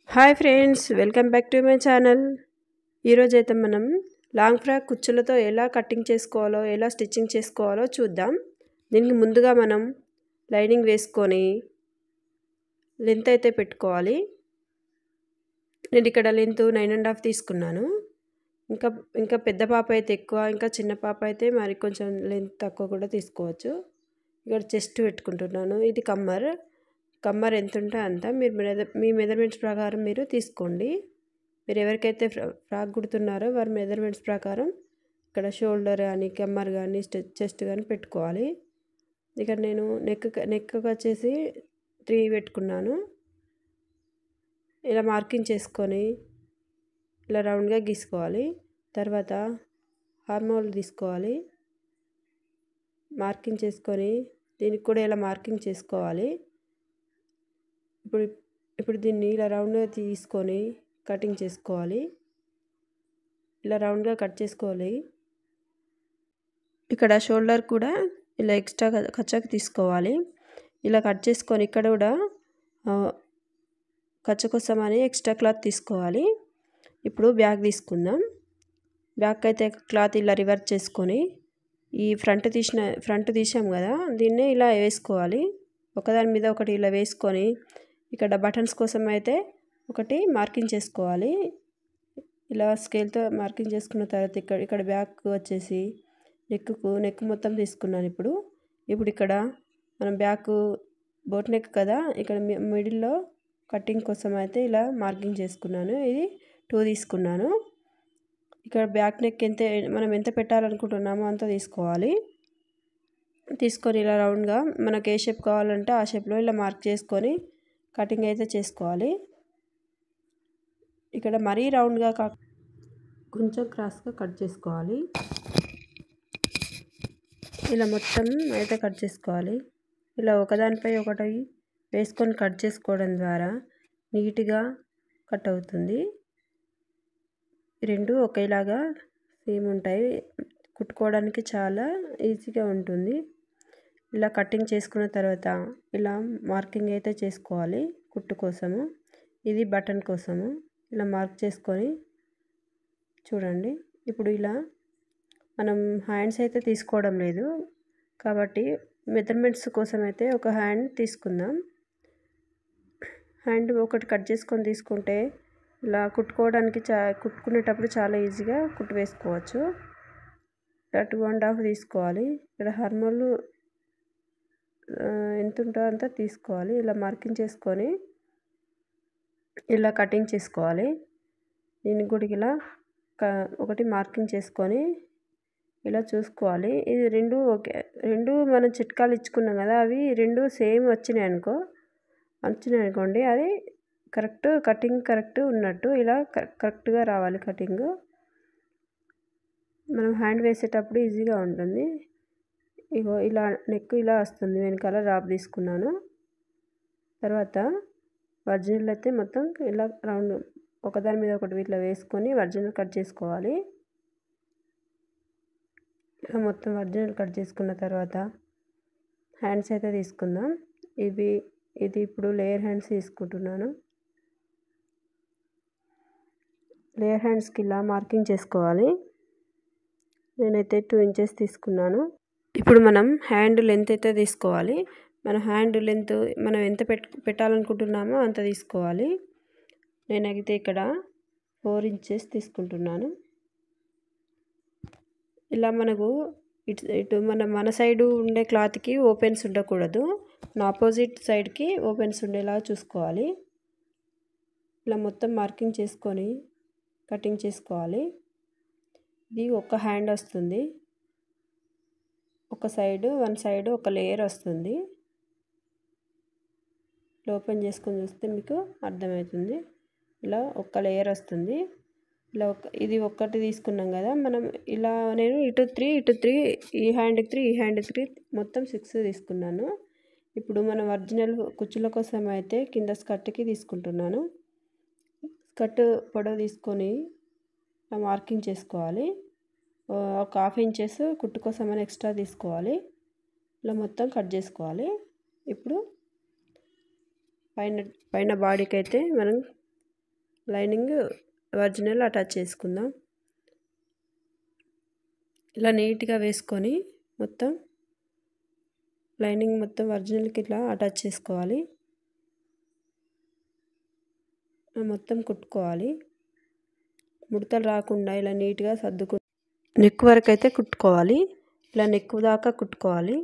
Hi friends, welcome back to my channel. ఈరోజైతే మనం long frock కుచ్చులతో ఎలా కటింగ్ చేసుకోవాలో, ఎలా స్టిచ్చింగ్ చేసుకోవాలో చూద్దాం. దీనికి ముందుగా మనం లైనింగ్ వేసుకొని లెంత్ అయితే పెట్టుకోవాలి. నేను ఇక్కడ లెంత్ 9.5 తీసుకున్నాను. ఇంకా పెద్ద పాప అయితే ఎక్కువ, ఇంకా చిన్న పాప అయితే మరి కొంచెం లెంత్ తక్కువ కూడా తీసుకోవచ్చు. ఇక్కడ చెస్ట్ పెట్టుకుంటున్నాను. ఇది కమ్మర్ ఎంత ఉంటే అంత మీ మెజర్మెంట్స్ ప్రకారం మీరు తీసుకోండి. మీరు ఎవరికైతే ఫ్రాక్ కుడుతున్నారో వారి మెజర్మెంట్స్ ప్రకారం ఇక్కడ షోల్డర్ కానీ కమ్మర్ కానీ చెస్ట్ కానీ పెట్టుకోవాలి. ఇక్కడ నేను నెక్ వచ్చేసి 3 పెట్టుకున్నాను. ఇలా మార్కింగ్ చేసుకొని ఇలా రౌండ్గా గీసుకోవాలి. తర్వాత హార్మోల్ తీసుకోవాలి, మార్కింగ్ చేసుకొని దీనికి కూడా ఇలా మార్కింగ్ చేసుకోవాలి. ఇప్పుడు దీన్ని ఇలా రౌండ్గా తీసుకొని కటింగ్ చేసుకోవాలి. ఇలా రౌండ్గా కట్ చేసుకోవాలి. ఇక్కడ షోల్డర్ కూడా ఇలా ఎక్స్ట్రా కచ్చకు తీసుకోవాలి. ఇలా కట్ చేసుకొని ఇక్కడ కూడా కచ్చ కోసమని ఎక్స్ట్రా క్లాత్ తీసుకోవాలి. ఇప్పుడు బ్యాక్ తీసుకుందాం. బ్యాక్ అయితే క్లాత్ ఇలా రివర్స్ చేసుకొని ఈ ఫ్రంట్ తీసాం కదా, దీన్నే ఇలా వేసుకోవాలి. ఒకదాని మీద ఒకటి ఇలా వేసుకొని ఇక్కడ బటన్స్ కోసం అయితే ఒకటి మార్కింగ్ చేసుకోవాలి. ఇలా స్కేల్తో మార్కింగ్ చేసుకున్న తర్వాత ఇక్కడ బ్యాక్ వచ్చేసి నెక్ మొత్తం తీసుకున్నాను. ఇప్పుడు ఇక్కడ మనం బ్యాక్ బోట్ నెక్ కదా, ఇక్కడ మిడిల్లో కటింగ్ కోసం అయితే ఇలా మార్కింగ్ చేసుకున్నాను. ఇది 2 తీసుకున్నాను. ఇక్కడ బ్యాక్ నెక్ మనం ఎంత పెట్టాలనుకుంటున్నామో అంత తీసుకోవాలి. తీసుకొని ఇలా రౌండ్గా మనకు ఏ షేప్ కావాలంటే ఆ షేప్లో ఇలా మార్క్ చేసుకొని కటింగ్ అయితే చేసుకోవాలి. ఇక్కడ మరీ రౌండ్గా కొంచెం క్రాస్గా కట్ చేసుకోవాలి. ఇలా మొత్తం అయితే కట్ చేసుకోవాలి. ఇలా ఒకదానిపై ఒకటి వేసుకొని కట్ చేసుకోవడం ద్వారా నీట్గా కట్ అవుతుంది. రెండు ఒకేలాగా సేమ్ ఉంటాయి, కుట్టుకోవడానికి చాలా ఈజీగా ఉంటుంది. ఇలా కటింగ్ చేసుకున్న తర్వాత ఇలా మార్కింగ్ అయితే చేసుకోవాలి కుట్టు కోసము. ఇది బటన్ కోసము. ఇలా మార్క్ చేసుకొని చూడండి. ఇప్పుడు ఇలా మనం హ్యాండ్స్ అయితే తీసుకోవడం లేదు కాబట్టి మెజర్మెంట్స్ కోసం అయితే ఒక హ్యాండ్ తీసుకుందాం. హ్యాండ్ ఒకటి కట్ చేసుకొని తీసుకుంటే ఇలా కుట్టుకోవడానికి కుట్టుకునేటప్పుడు చాలా ఈజీగా కుట్టు వేసుకోవచ్చు. 2.5 తీసుకోవాలి. ఇక్కడ హార్మోల్ ఎంత ఉంటుందో అంత తీసుకోవాలి. ఇలా మార్కింగ్ చేసుకొని ఇలా కటింగ్ చేసుకోవాలి. దీనికి కూడా ఇలా ఒకటి మార్కింగ్ చేసుకొని ఇలా చూసుకోవాలి. ఇది రెండు మనం చిట్కాలు ఇచ్చుకున్నాం కదా, అవి రెండు సేమ్ వచ్చినాయి అనుకోండి, అది కటింగ్ కరెక్ట్ ఉన్నట్టు. ఇలా కరెక్ట్గా రావాలి కటింగ్. మనం హ్యాండ్ వేసేటప్పుడు ఈజీగా ఉంటుంది. ఇగో ఇలా నెక్ ఇలా వస్తుంది. వెనకాల డ్రాప్ తీసుకున్నాను. తర్వాత ఒరిజినల్ అయితే మొత్తం ఇలా రౌండ్ ఒకదాని మీద ఒకటి ఇట్లా వేసుకొని ఒరిజినల్ కట్ చేసుకోవాలి. ఇలా మొత్తం ఒరిజినల్ కట్ చేసుకున్న తర్వాత హ్యాండ్స్ అయితే తీసుకుందాం. ఇది ఇప్పుడు లేయర్ హ్యాండ్స్ తీసుకుంటున్నాను. లేయర్ హ్యాండ్స్కి ఇలా మార్కింగ్ చేసుకోవాలి. నేనైతే 2 ఇంచెస్ తీసుకున్నాను. ఇప్పుడు మనం హ్యాండ్ లెంత్ అయితే తీసుకోవాలి. మన హ్యాండ్ లెంత్ మనం ఎంత పెట్టాలనుకుంటున్నామో అంత తీసుకోవాలి. నేనైతే ఇక్కడ 4 ఇంచెస్ తీసుకుంటున్నాను. ఇలా మనకు ఇటు మన సైడు ఉండే క్లాత్కి ఓపెన్స్ ఉండకూడదు, ఆపోజిట్ సైడ్కి ఓపెన్స్ ఉండేలా చూసుకోవాలి. ఇలా మొత్తం మార్కింగ్ చేసుకొని కటింగ్ చేసుకోవాలి. ఇది ఒక హ్యాండ్ వస్తుంది. వన్ సైడ్ ఒక లేయర్ వస్తుంది. ఓపెన్ చేసుకొని చూస్తే మీకు అర్థమవుతుంది. ఇలా ఒక లేయర్ వస్తుంది. ఇలా ఇది ఒక్కటి తీసుకున్నాం కదా మనం. ఇలా నేను ఇటు 3 ఈ హ్యాండ్కి 3 ఈ హ్యాండ్కి 3 మొత్తం 6 తీసుకున్నాను. ఇప్పుడు మనం ఒరిజినల్ కుచ్చుల కోసం అయితే కింద స్కర్ట్కి తీసుకుంటున్నాను. స్కర్ట్ పొడవు తీసుకొని మార్కింగ్ చేసుకోవాలి. ఒక 1/2 ఇంచెస్ కుట్టు కోసం అని ఎక్స్ట్రా తీసుకోవాలి. ఇలా మొత్తం కట్ చేసుకోవాలి. ఇప్పుడు పైన పైన బాడీకి అయితే మనం లైనింగ్ ఒరిజినల్ అటాచ్ చేసుకుందాం. ఇలా నీట్గా వేసుకొని మొత్తం లైనింగ్ మొత్తం ఒరిజినల్కి ఇట్లా అటాచ్ చేసుకోవాలి. మొత్తం కుట్టుకోవాలి. ముడతలు రాకుండా ఇలా నీట్గా సర్దుకు నెక్ వరకు అయితే కుట్టుకోవాలి. ఇలా నెక్ దాకా కుట్టుకోవాలి.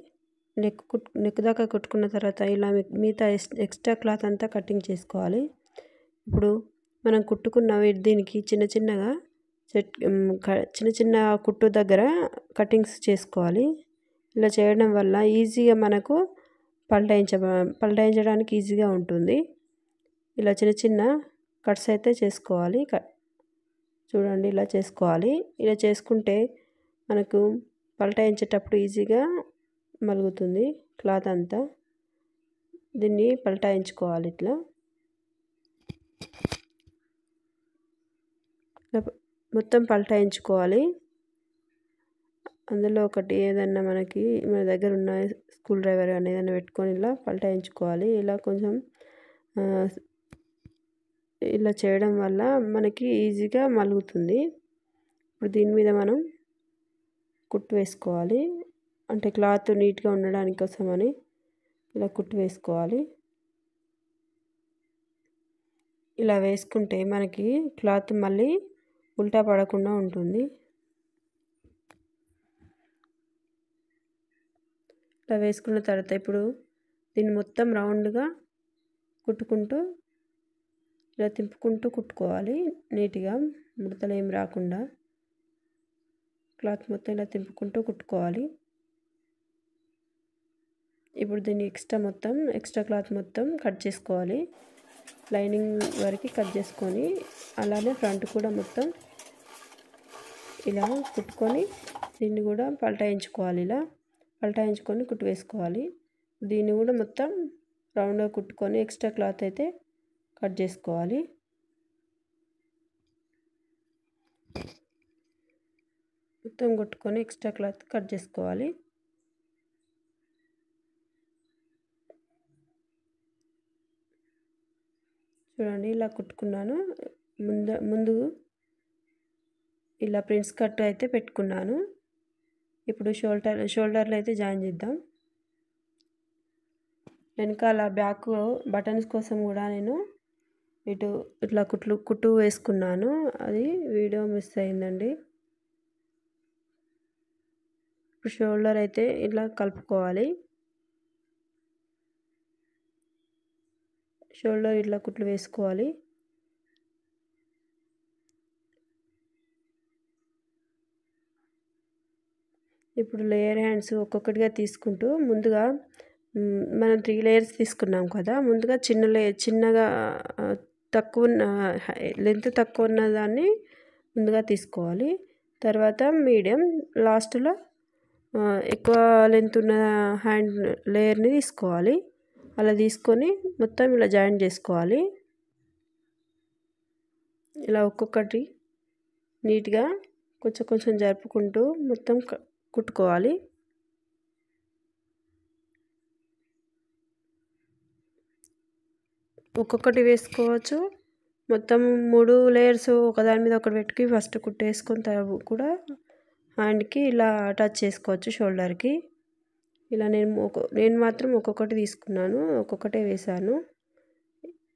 నెక్ దాకా కుట్టుకున్న తర్వాత ఇలా మిగతా ఎక్స్ట్రా క్లాత్ అంతా కటింగ్ చేసుకోవాలి. ఇప్పుడు మనం కుట్టుకున్న దీనికి చిన్న చిన్నగా చిన్న చిన్న కుట్టు దగ్గర కటింగ్స్ చేసుకోవాలి. ఇలా చేయడం వల్ల ఈజీగా మనకు పల్టాయించడానికి ఈజీగా ఉంటుంది. ఇలా చిన్న చిన్న కట్స్ అయితే చేసుకోవాలి. చూడండి ఇలా చేసుకోవాలి. ఇలా చేసుకుంటే మనకు పల్టాయించేటప్పుడు ఈజీగా మలుగుతుంది క్లాత్ అంతా. దీన్ని పల్టాయించుకోవాలి. ఇట్లా మొత్తం పల్టాయించుకోవాలి. అందులో ఒకటి ఏదన్నా మన దగ్గర ఉన్న స్క్రూ డ్రైవర్ కానీ ఏదైనా పెట్టుకొని ఇలా పల్టాయించుకోవాలి. ఇలా కొంచెం ఇలా చేయడం వల్ల మనకి ఈజీగా మలుగుతుంది. ఇప్పుడు దీని మీద మనం కుట్టు వేసుకోవాలి. అంటే క్లాత్ నీట్గా ఉండడానికి కోసమని ఇలా కుట్టు వేసుకోవాలి. ఇలా వేసుకుంటే మనకి క్లాత్ మళ్ళీ ఉల్టా పడకుండా ఉంటుంది. ఇలా వేసుకున్న తర్వాత ఇప్పుడు దీన్ని మొత్తం రౌండ్గా కుట్టుకుంటూ ఇలా తిప్పుకుంటూ కుట్టుకోవాలి. నీట్గా ముడతలు ఏం రాకుండా క్లాత్ మొత్తం ఇలా తిప్పుకుంటూ కుట్టుకోవాలి. ఇప్పుడు దీన్ని ఎక్స్ట్రా క్లాత్ మొత్తం కట్ చేసుకోవాలి. లైనింగ్ వరకు కట్ చేసుకొని అలానే ఫ్రంట్ కూడా మొత్తం ఇలా కుట్టుకొని దీన్ని కూడా పల్టాయించుకోవాలి. ఇలా పల్టాయించుకొని కుట్టు వేసుకోవాలి. దీన్ని కూడా మొత్తం రౌండ్గా కుట్టుకొని ఎక్స్ట్రా క్లాత్ అయితే కట్ చేసుకోవాలి. మొత్తం కుట్టుకొని ఎక్స్ట్రా క్లాత్ కట్ చేసుకోవాలి. చూడండి ఇలా కుట్టుకున్నాను. ముందు ఇలా ప్రిన్స్ కట్ అయితే పెట్టుకున్నాను. ఇప్పుడు షోల్డర్లో అయితే జాయిన్ చేద్దాం. వెనకాల బ్యాక్ బటన్స్ కోసం కూడా నేను ఇట్లా కుట్టు వేసుకున్నాను. అది వీడియో మిస్ అయిందండి. ఇప్పుడు షోల్డర్ అయితే ఇలా కలుపుకోవాలి. షోల్డర్ ఇట్లా కుట్లు వేసుకోవాలి. ఇప్పుడు లేయర్ హ్యాండ్స్ ఒక్కొక్కటిగా తీసుకుంటూ ముందుగా మనం 3 లేయర్స్ తీసుకున్నాం కదా. ముందుగా చిన్నగా లెంత్ తక్కువ ఉన్న దాన్ని ముందుగా తీసుకోవాలి. తర్వాత మీడియం, లాస్ట్లో ఎక్కువ లెంత్ ఉన్న హ్యాండ్ లేయర్ని తీసుకోవాలి. అలా తీసుకొని మొత్తం ఇలా జాయిన్ చేసుకోవాలి. ఇలా ఒక్కొక్కటి నీట్గా కొంచెం జరుపుకుంటూ మొత్తం కుట్టుకోవాలి. ఒక్కొక్కటి వేసుకోవచ్చు. మొత్తం 3 లేయర్స్ ఒకదాని మీద ఒకటి పెట్టుకి ఫస్ట్ కుట్టేసుకొని తర్వాత కూడా హ్యాండ్కి ఇలా అటాచ్ చేసుకోవచ్చు షోల్డర్కి. ఇలా నేను మాత్రం ఒక్కొక్కటి తీసుకున్నాను, ఒక్కొక్కటే వేసాను.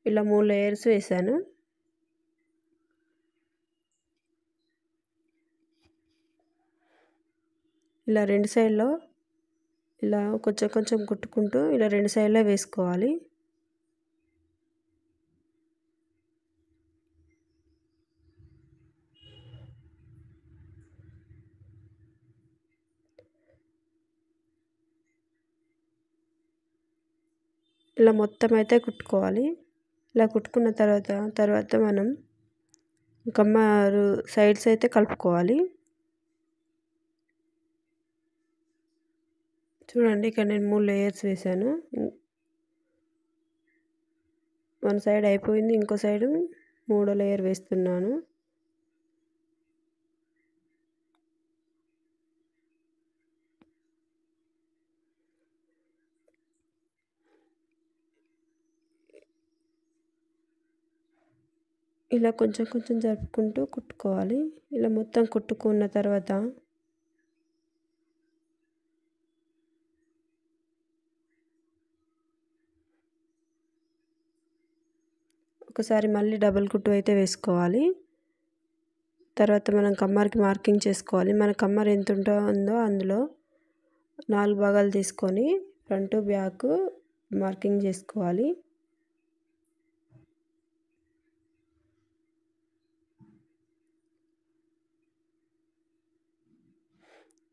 ఇలా 3 లేయర్స్ వేసాను. ఇలా 2 సైడ్లో ఇలా కొంచెం కుట్టుకుంటూ ఇలా 2 సైడ్లో వేసుకోవాలి. ఇలా మొత్తం అయితే కుట్టుకోవాలి. ఇలా కుట్టుకున్న తర్వాత మనం సైడ్స్ అయితే కలుపుకోవాలి. చూడండి ఇక్కడ నేను 3 లేయర్స్ వేసాను. 1 సైడ్ అయిపోయింది. ఇంకో సైడు 3వ లేయర్ వేస్తున్నాను. ఇలా కొంచెం కొంచెం జరుపుకుంటూ కుట్టుకోవాలి. ఇలా మొత్తం కుట్టుకున్న తర్వాత ఒకసారి మళ్ళీ డబుల్ కుట్టు అయితే వేసుకోవాలి. తర్వాత మనం కమ్మర్కి మార్కింగ్ చేసుకోవాలి. మన కమ్మర్ ఎంత ఉందో అందులో 4 భాగాలు తీసుకొని ఫ్రంట్ బ్యాక్ మార్కింగ్ చేసుకోవాలి.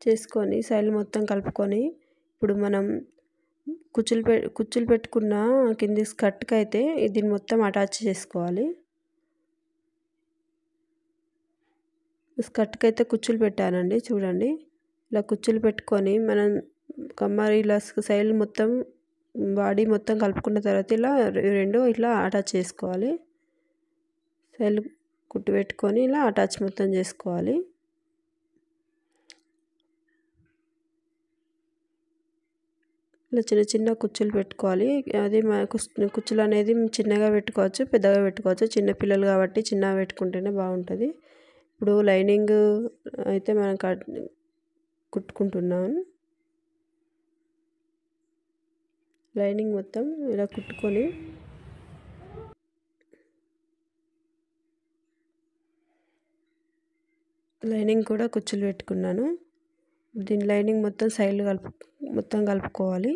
చేసుకొని సైడ్ మొత్తం కలుపుకొని ఇప్పుడు మనం కుచ్చులు పెట్టుకున్న కింది స్కర్ట్కి అయితే దీన్ని మొత్తం అటాచ్ చేసుకోవాలి. స్కర్ట్కి అయితే కుచ్చులు పెట్టానండి చూడండి. ఇలా కుచ్చులు పెట్టుకొని మనం కమ్మర్ ఇలా సైడ్ మొత్తం బాడీ మొత్తం కలుపుకున్న తర్వాత ఇలా రెండు ఇట్లా అటాచ్ చేసుకోవాలి. సైడ్ కుట్టు పెట్టుకొని ఇలా అటాచ్ మొత్తం చేసుకోవాలి. ఇలా చిన్న చిన్న కుచ్చులు పెట్టుకోవాలి. అది కుచ్చులు అనేది చిన్నగా పెట్టుకోవచ్చు, పెద్దగా పెట్టుకోవచ్చు. చిన్నపిల్లలు కాబట్టి చిన్నగా పెట్టుకుంటేనే బాగుంటుంది. ఇప్పుడు లైనింగ్ అయితే మనం కుట్టుకుంటున్నాం. లైనింగ్ మొత్తం ఇలా కుట్టుకొని లైనింగ్ కూడా కుచ్చులు పెట్టుకున్నాను. దీని లైనింగ్ మొత్తం సైడ్లు మొత్తం కలుపుకోవాలి.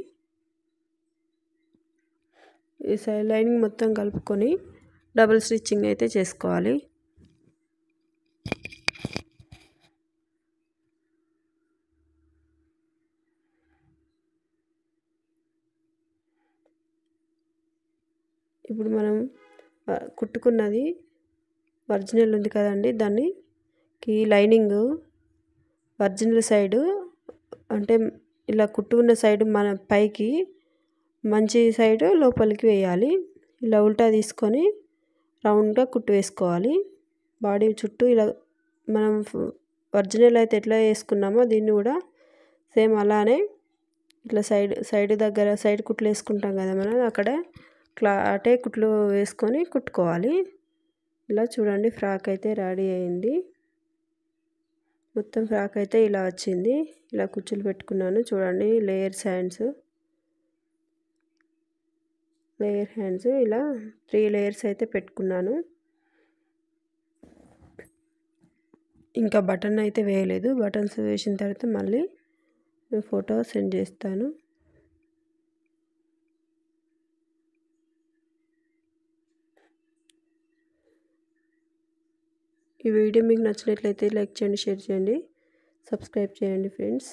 ఈ సైడ్ లైనింగ్ మొత్తం కలుపుకొని డబుల్ స్టిచ్చింగ్ అయితే చేసుకోవాలి. ఇప్పుడు మనం కుట్టుకున్నది ఒరిజినల్ ఉంది కదండి, దానికి లైనింగ్ ఒరిజినల్ సైడు అంటే ఇలా కుట్టుకున్న సైడు మన పైకి మంచి సైడు లోపలికి వేయాలి. ఇలా ఉల్టా తీసుకొని రౌండ్గా కుట్టు వేసుకోవాలి. బాడీ చుట్టూ ఇలా మనం ఒరిజినల్ అయితే ఎట్లా వేసుకున్నామో దీన్ని కూడా సేమ్ అలానే ఇట్లా సైడ్ దగ్గర సైడ్ కుట్లు వేసుకుంటాం కదా మనం, అక్కడ అటే కుట్లు వేసుకొని కుట్టుకోవాలి. ఇలా చూడండి ఫ్రాక్ అయితే రెడీ అయింది. మొత్తం ఫ్రాక్ అయితే ఇలా వచ్చింది. ఇలా కుచ్చులు పెట్టుకున్నాను చూడండి. లేయర్ హ్యాండ్స్ ఇలా 3 లేయర్స్ అయితే పెట్టుకున్నాను. ఇంకా బటన్ అయితే వేయలేదు. బటన్స్ వేసిన తర్వాత మళ్ళీ ఫోటో సెండ్ చేస్తాను. ఈ వీడియో మీకు నచ్చినట్లయితే లైక్ చేయండి, షేర్ చేయండి, సబ్స్క్రైబ్ చేయండి ఫ్రెండ్స్.